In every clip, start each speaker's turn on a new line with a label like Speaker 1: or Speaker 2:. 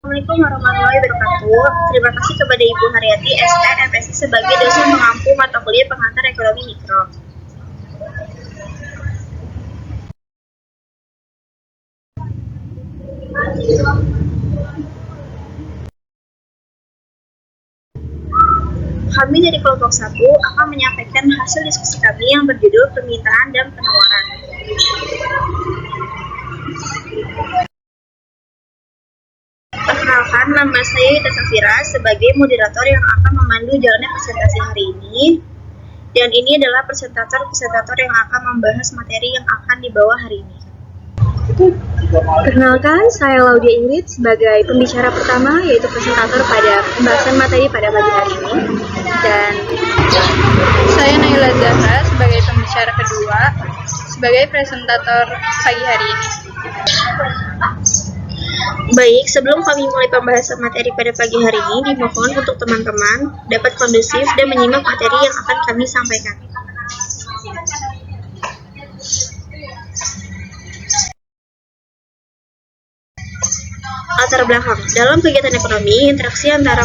Speaker 1: Assalamualaikum warahmatullahi wabarakatuh. Terima kasih kepada Ibu Haryati, ST, MSc sebagai dosen pengampu mata kuliah pengantar ekonomi mikro. Kami dari kelompok 1 akan menyampaikan hasil diskusi kami yang berjudul permintaan dan penawaran. Perkenalkan, nama saya Yuta Safira sebagai moderator yang akan memandu jalannya presentasi hari ini. Dan ini adalah presentator yang akan membahas materi yang akan dibawa hari ini.
Speaker 2: Perkenalkan, saya Laudia Ingrid sebagai pembicara pertama, yaitu presentator pada pembahasan materi pada pagi hari ini. Dan
Speaker 3: saya Naila Zahra sebagai pembicara kedua, sebagai presentator pagi hari ini.
Speaker 1: Baik, sebelum kami mulai pembahasan materi pada pagi hari ini, dimohon untuk teman-teman dapat kondusif dan menyimak materi yang akan kami sampaikan. Latar belakang. Dalam kegiatan ekonomi, interaksi antara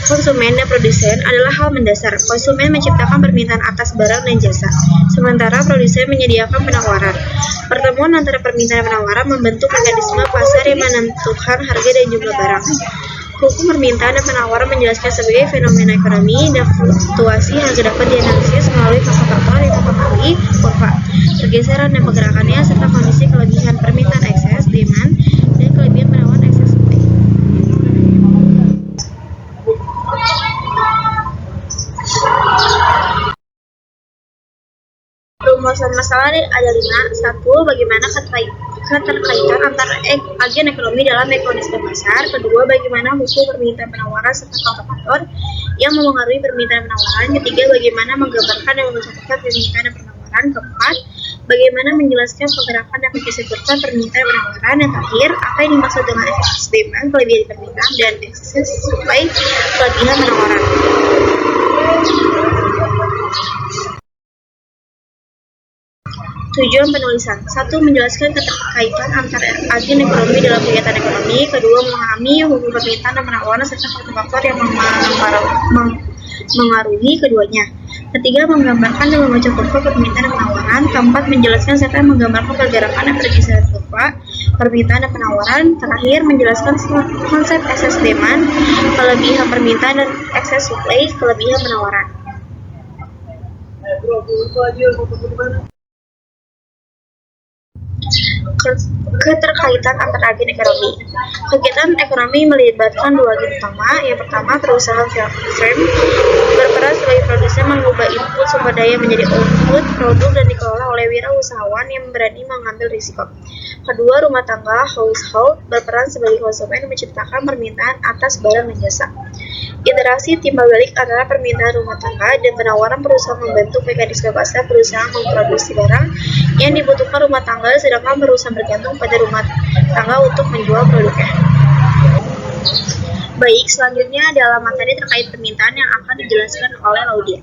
Speaker 1: konsumen dan produsen adalah hal mendasar. Konsumen menciptakan permintaan atas barang dan jasa, sementara produsen menyediakan penawaran. Pertemuan antara permintaan dan penawaran membentuk mekanisme pasar yang menentukan harga dan jumlah barang. Hukum permintaan dan penawaran menjelaskan sebagai fenomena ekonomi dan fluktuasi harga dapat dianalisis melalui faktor-faktor yang mempengaruhi kurva, pergeseran dan pergerakannya, serta kondisi kelebihan permintaan excess demand dan kelebihan penawaran excess supply. Rumusan masalah ada 5. 1. Bagaimana keterkaitan antara agen ekonomi dalam mekanisme pasar. 2. Bagaimana hukum permintaan penawaran serta faktor-faktor yang mempengaruhi permintaan penawaran. 3. Bagaimana menggambarkan dan mencontohkan permintaan dan penawaran. 4. Bagaimana menjelaskan pergerakan dan keseimbangan permintaan dan penawaran. Dan terakhir, apa yang dimaksud dengan excess demand, kelebihan permintaan, dan excess supply, kelebihan penawaran. Tujuan penulisan. 1. Menjelaskan keterkaitan antara agen ekonomi dalam kegiatan ekonomi. 2. Memahami hukum permintaan dan penawaran serta faktor-faktor yang mengaruhi keduanya. 3. Menggambarkan dan membaca kurva permintaan dan penawaran. 4. Menjelaskan serta menggambarkan pergerakan dan pergeseran kurva permintaan dan penawaran. Terakhir, menjelaskan konsep excess demand, kelebihan permintaan, dan excess supply, kelebihan penawaran. Keterkaitan antara agen ekonomi. Kegiatan ekonomi melibatkan 2 agen utama. Yang pertama, perusahaan firm berperan sebagai produsen, mengubah input sumber daya menjadi output produk dan dikelola oleh wirausahawan yang berani mengambil risiko. Kedua, rumah tangga household berperan sebagai konsumen, menciptakan permintaan atas barang dan jasa. Interaksi timbal balik antara permintaan rumah tangga dan penawaran perusahaan membentuk mekanisme pasar. Perusahaan memproduksi barang yang dibutuhkan rumah tangga, sedangkan perusahaan bergantung pada rumah tangga untuk menjual produknya. Baik, selanjutnya adalah materi terkait permintaan yang akan dijelaskan oleh Laudia.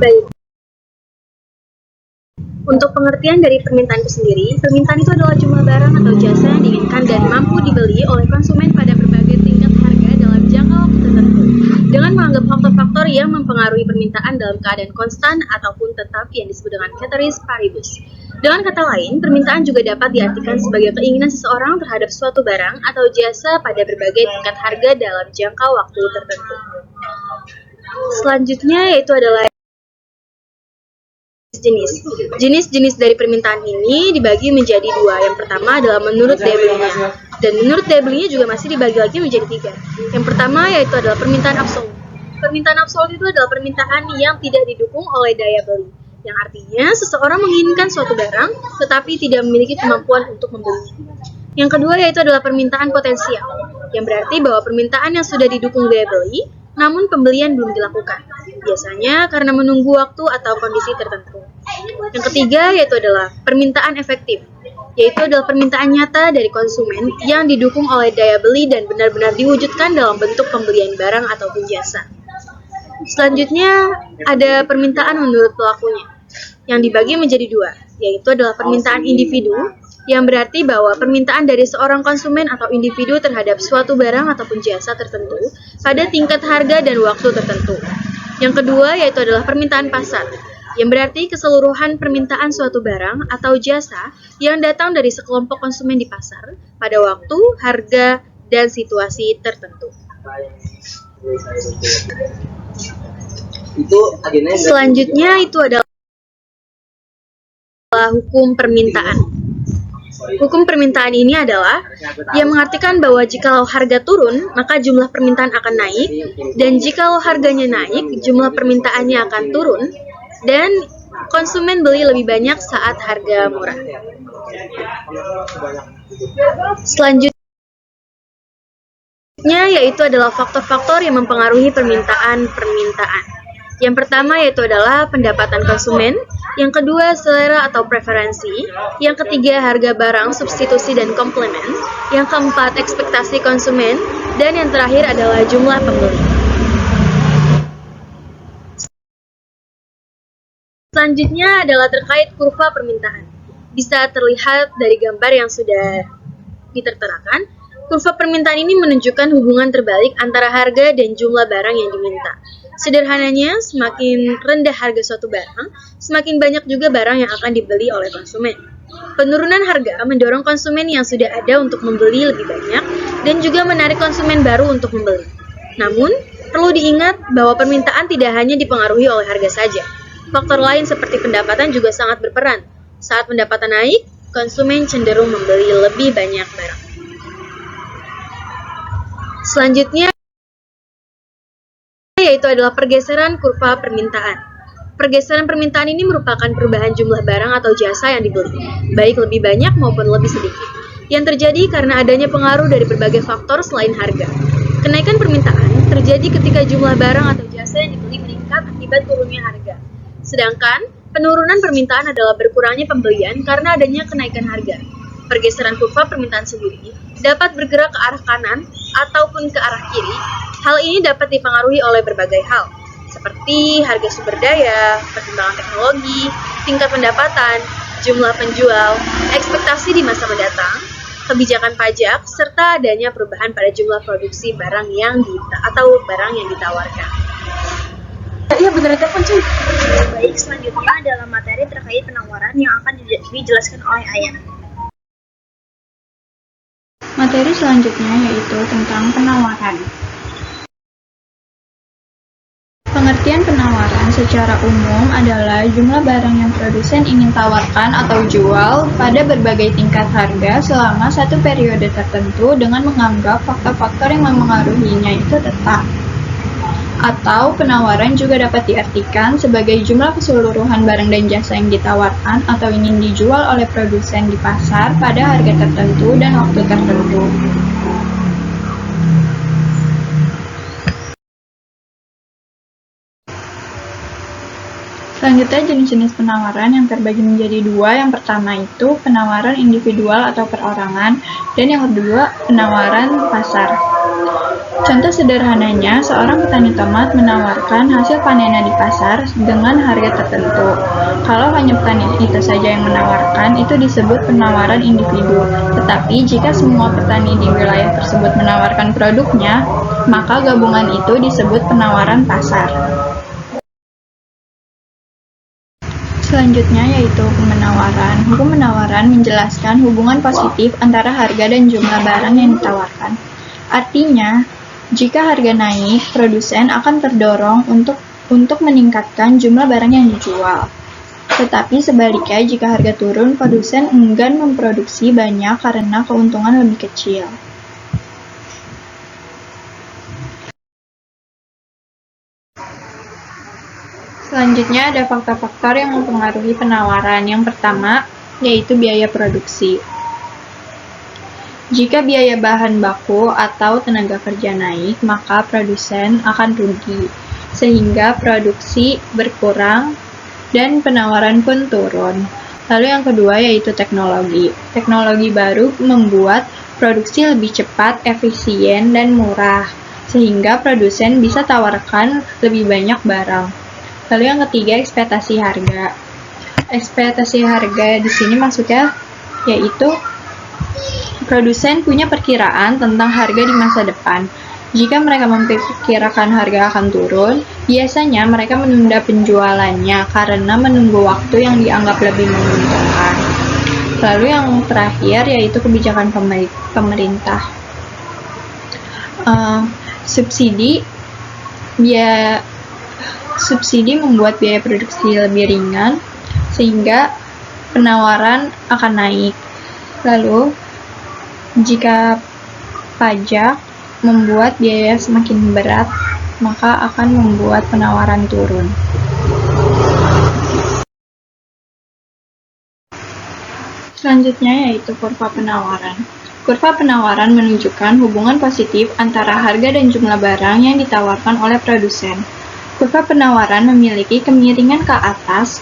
Speaker 2: baik. Untuk pengertian dari permintaan itu sendiri, permintaan itu adalah jumlah barang atau jasa yang diinginkan dan mampu dibeli oleh konsumen pada berbagai tingkat harga dalam jangka waktu tertentu, dengan menganggap faktor-faktor yang mempengaruhi permintaan dalam keadaan konstan ataupun tetap yang disebut dengan ceteris paribus. Dengan kata lain, permintaan juga dapat diartikan sebagai keinginan seseorang terhadap suatu barang atau jasa pada berbagai tingkat harga dalam jangka waktu tertentu. Selanjutnya yaitu adalah jenis dari permintaan ini dibagi menjadi 2. Yang pertama adalah menurut daya belinya, dan menurut daya belinya juga masih dibagi lagi menjadi 3. Yang pertama yaitu adalah permintaan absolut. Permintaan absolut itu adalah permintaan yang tidak didukung oleh daya beli, yang artinya seseorang menginginkan suatu barang tetapi tidak memiliki kemampuan untuk membelinya. Yang kedua yaitu adalah permintaan potensial, yang berarti bahwa permintaan yang sudah didukung daya beli namun pembelian belum dilakukan, biasanya karena menunggu waktu atau kondisi tertentu. Yang ketiga yaitu adalah permintaan efektif, yaitu adalah permintaan nyata dari konsumen yang didukung oleh daya beli dan benar-benar diwujudkan dalam bentuk pembelian barang ataupun jasa. Selanjutnya ada permintaan menurut pelakunya yang dibagi menjadi dua, yaitu adalah permintaan individu yang berarti bahwa permintaan dari seorang konsumen atau individu terhadap suatu barang ataupun jasa tertentu pada tingkat harga dan waktu tertentu. Yang kedua yaitu adalah permintaan pasar, yang berarti keseluruhan permintaan suatu barang atau jasa yang datang dari sekelompok konsumen di pasar pada waktu, harga, dan situasi tertentu. Selanjutnya itu adalah hukum permintaan. Hukum permintaan ini adalah yang mengartikan bahwa jikalau harga turun, maka jumlah permintaan akan naik, dan jikalau harganya naik, jumlah permintaannya akan turun, dan konsumen beli lebih banyak saat harga murah. Selanjutnya yaitu adalah faktor-faktor yang mempengaruhi permintaan. Yang pertama yaitu adalah pendapatan konsumen, yang kedua selera atau preferensi, yang ketiga harga barang, substitusi dan komplement, yang keempat ekspektasi konsumen, dan yang terakhir adalah jumlah pembeli. Selanjutnya adalah terkait kurva permintaan. Bisa terlihat dari gambar yang sudah diterterakan, kurva permintaan ini menunjukkan hubungan terbalik antara harga dan jumlah barang yang diminta. Sederhananya, semakin rendah harga suatu barang, semakin banyak juga barang yang akan dibeli oleh konsumen. Penurunan harga mendorong konsumen yang sudah ada untuk membeli lebih banyak dan juga menarik konsumen baru untuk membeli. Namun, perlu diingat bahwa permintaan tidak hanya dipengaruhi oleh harga saja. Faktor lain seperti pendapatan juga sangat berperan. Saat pendapatan naik, konsumen cenderung membeli lebih banyak barang. Selanjutnya yaitu adalah pergeseran kurva permintaan. Pergeseran permintaan ini merupakan perubahan jumlah barang atau jasa yang dibeli, baik lebih banyak maupun lebih sedikit, yang terjadi karena adanya pengaruh dari berbagai faktor selain harga. Kenaikan permintaan terjadi ketika jumlah barang atau jasa yang dibeli meningkat akibat turunnya harga. Sedangkan penurunan permintaan adalah berkurangnya pembelian karena adanya kenaikan harga. Pergeseran kurva permintaan sendiri dapat bergerak ke arah kanan ataupun ke arah kiri. Hal ini dapat dipengaruhi oleh berbagai hal, seperti harga sumber daya, perkembangan teknologi, tingkat pendapatan, jumlah penjual, ekspektasi di masa mendatang, kebijakan pajak, serta adanya perubahan pada jumlah produksi barang yang ditawarkan.
Speaker 1: Iya benar telepon cuy. Baik, selanjutnya adalah materi terkait penawaran yang akan dijelaskan oleh Ayah.
Speaker 3: Materi selanjutnya yaitu tentang penawaran. Pengertian penawaran secara umum adalah jumlah barang yang produsen ingin tawarkan atau jual pada berbagai tingkat harga selama satu periode tertentu dengan menganggap faktor-faktor yang memengaruhinya itu tetap. Atau penawaran juga dapat diartikan sebagai jumlah keseluruhan barang dan jasa yang ditawarkan atau ingin dijual oleh produsen di pasar pada harga tertentu dan waktu tertentu. Selanjutnya jenis-jenis penawaran yang terbagi menjadi dua. Yang pertama itu penawaran individual atau perorangan, dan yang kedua penawaran pasar. Contoh sederhananya, seorang petani tomat menawarkan hasil panennya di pasar dengan harga tertentu. Kalau hanya petani itu saja yang menawarkan, itu disebut penawaran individu. Tetapi jika semua petani di wilayah tersebut menawarkan produknya, maka gabungan itu disebut penawaran pasar. Selanjutnya yaitu hukum penawaran. Hukum penawaran menjelaskan hubungan positif antara harga dan jumlah barang yang ditawarkan. Artinya, jika harga naik, produsen akan terdorong untuk meningkatkan jumlah barang yang dijual. Tetapi sebaliknya, jika harga turun, produsen enggan memproduksi banyak karena keuntungan lebih kecil. Selanjutnya ada faktor-faktor yang mempengaruhi penawaran. Yang pertama, yaitu biaya produksi. Jika biaya bahan baku atau tenaga kerja naik, maka produsen akan rugi, sehingga produksi berkurang dan penawaran pun turun. Lalu yang kedua yaitu teknologi. Teknologi baru membuat produksi lebih cepat, efisien, dan murah. sehingga produsen bisa tawarkan lebih banyak barang. Lalu yang ketiga, ekspektasi harga. Ekspektasi harga di sini maksudnya yaitu produsen punya perkiraan tentang harga di masa depan. Jika mereka memperkirakan harga akan turun, biasanya mereka menunda penjualannya karena menunggu waktu yang dianggap lebih menguntungkan. Lalu yang terakhir yaitu kebijakan pemerintah. Subsidi membuat biaya produksi lebih ringan sehingga penawaran akan naik. Lalu jika pajak membuat biaya semakin berat, maka akan membuat penawaran turun. Selanjutnya yaitu kurva penawaran. Kurva penawaran menunjukkan hubungan positif antara harga dan jumlah barang yang ditawarkan oleh produsen. Kurva penawaran memiliki kemiringan ke atas.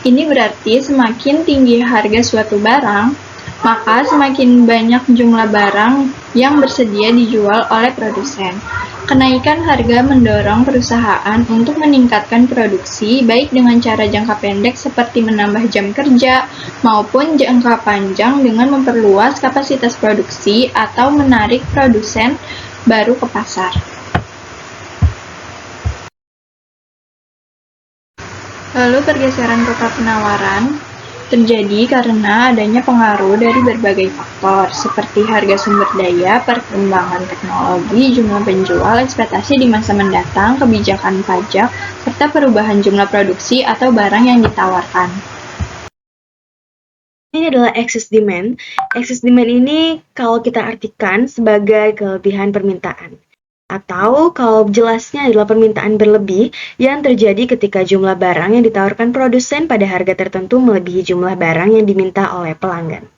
Speaker 3: Ini berarti semakin tinggi harga suatu barang, maka semakin banyak jumlah barang yang bersedia dijual oleh produsen. Kenaikan harga mendorong perusahaan untuk meningkatkan produksi baik dengan cara jangka pendek seperti menambah jam kerja maupun jangka panjang dengan memperluas kapasitas produksi atau menarik produsen baru ke pasar. Lalu pergeseran kurva penawaran terjadi karena adanya pengaruh dari berbagai faktor, seperti harga sumber daya, perkembangan teknologi, jumlah penjual, ekspektasi di masa mendatang, kebijakan pajak, serta perubahan jumlah produksi atau barang yang ditawarkan.
Speaker 2: Ini adalah excess demand. Excess demand ini kalau kita artikan sebagai kelebihan permintaan. Atau kalau jelasnya adalah permintaan berlebih yang terjadi ketika jumlah barang yang ditawarkan produsen pada harga tertentu melebihi jumlah barang yang diminta oleh pelanggan.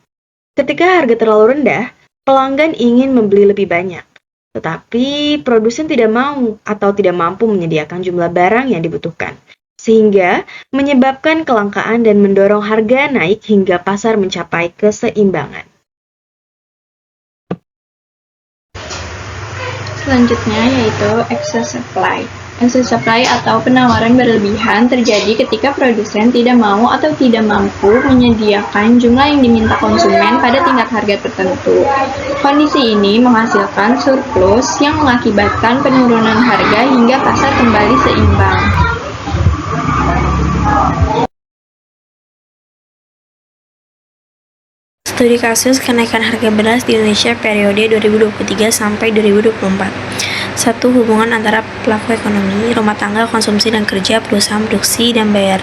Speaker 2: Ketika harga terlalu rendah, pelanggan ingin membeli lebih banyak, tetapi produsen tidak mau atau tidak mampu menyediakan jumlah barang yang dibutuhkan, sehingga menyebabkan kelangkaan dan mendorong harga naik hingga pasar mencapai keseimbangan.
Speaker 3: Selanjutnya yaitu excess supply. Excess supply atau penawaran berlebihan terjadi ketika produsen tidak mau atau tidak mampu menyediakan jumlah yang diminta konsumen pada tingkat harga tertentu. Kondisi ini menghasilkan surplus yang mengakibatkan penurunan harga hingga pasar kembali seimbang.
Speaker 2: Studi kasus kenaikan harga beras di Indonesia periode 2023 sampai 2024. 1. Hubungan antara pelaku ekonomi, rumah tangga, konsumsi dan kerja, perusahaan produksi dan bayar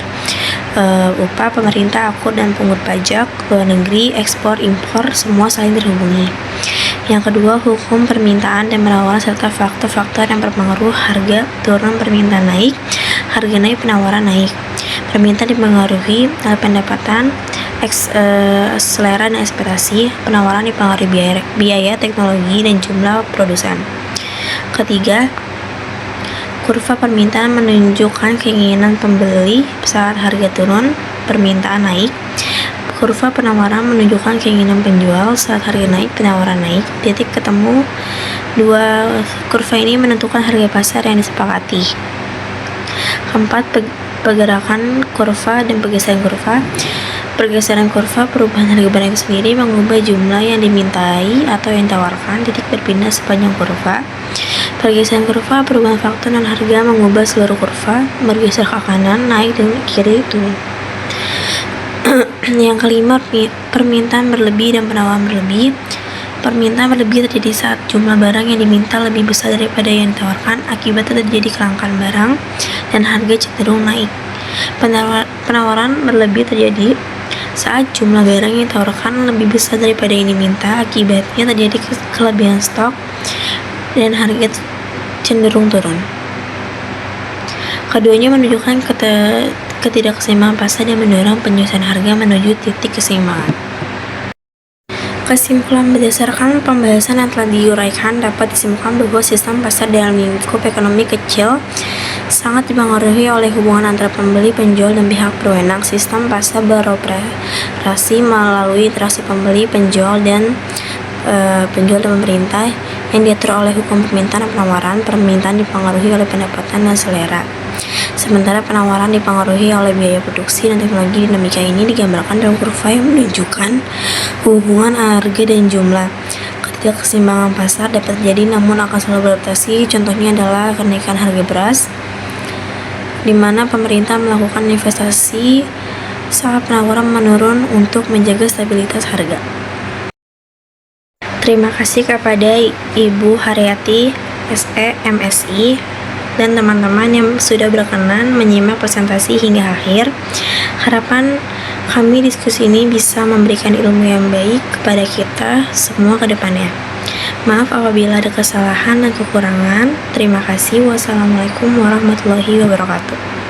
Speaker 2: upah, pemerintah, akur dan pungut pajak, luar negeri, ekspor, impor, semua saling terhubungi. Yang kedua, hukum permintaan dan penawaran serta faktor-faktor yang berpengaruh harga turun, permintaan naik, harga naik, penawaran naik. Permintaan dipengaruhi oleh pendapatan, selera dan ekspektasi, penawaran dipengaruhi biaya, teknologi, dan jumlah produsen. Ketiga, kurva permintaan menunjukkan keinginan pembeli saat harga turun, permintaan naik. Kurva penawaran menunjukkan keinginan penjual saat harga naik, penawaran naik. Titik ketemu dua kurva ini menentukan harga pasar yang disepakati. Keempat, pergerakan kurva dan pergeseran kurva. Pergeseran kurva, perubahan harga barang itu sendiri mengubah jumlah yang dimintai atau yang ditawarkan. Titik berpindah sepanjang kurva. Pergeseran kurva, perubahan faktor dan harga mengubah seluruh kurva, bergeser ke kanan, naik, dan kiri turun. Yang kelima, permintaan berlebih dan penawaran berlebih. Permintaan berlebih terjadi saat jumlah barang yang diminta lebih besar daripada yang ditawarkan, akibatnya terjadi kelangkaan barang dan harga cenderung naik. Penawaran berlebih terjadi saat jumlah barang yang ditawarkan lebih besar daripada yang diminta, akibatnya terjadi kelebihan stok dan harga cenderung turun. Keduanya menunjukkan ketidakseimbangan pasar dan mendorong penyelesaian harga menuju titik keseimbangan. Kesimpulan berdasarkan pembahasan yang telah diuraikan dapat disimpulkan bahwa sistem pasar dalam lingkup ekonomi kecil sangat dipengaruhi oleh hubungan antara pembeli, penjual, dan pihak berwenang. Sistem pasar beroperasi melalui interaksi pembeli, penjual, dan pemerintah
Speaker 1: yang diatur oleh hukum permintaan dan penawaran. Permintaan dipengaruhi oleh pendapatan dan selera, sementara penawaran dipengaruhi oleh biaya produksi dan teknologi. Dinamika ini digambarkan dalam kurva yang menunjukkan hubungan harga dan jumlah. Ketidakseimbangan pasar dapat terjadi namun akan selalu beradaptasi. Contohnya adalah kenaikan harga beras, di mana pemerintah melakukan investasi saat penawaran menurun untuk menjaga stabilitas harga. Terima kasih kepada Ibu Haryati, SE, MSI, dan teman-teman yang sudah berkenan menyimak presentasi hingga akhir. Harapan kami diskusi ini bisa memberikan ilmu yang baik kepada kita semua ke depannya. Maaf apabila ada kesalahan dan kekurangan. Terima kasih. Wassalamualaikum warahmatullahi wabarakatuh.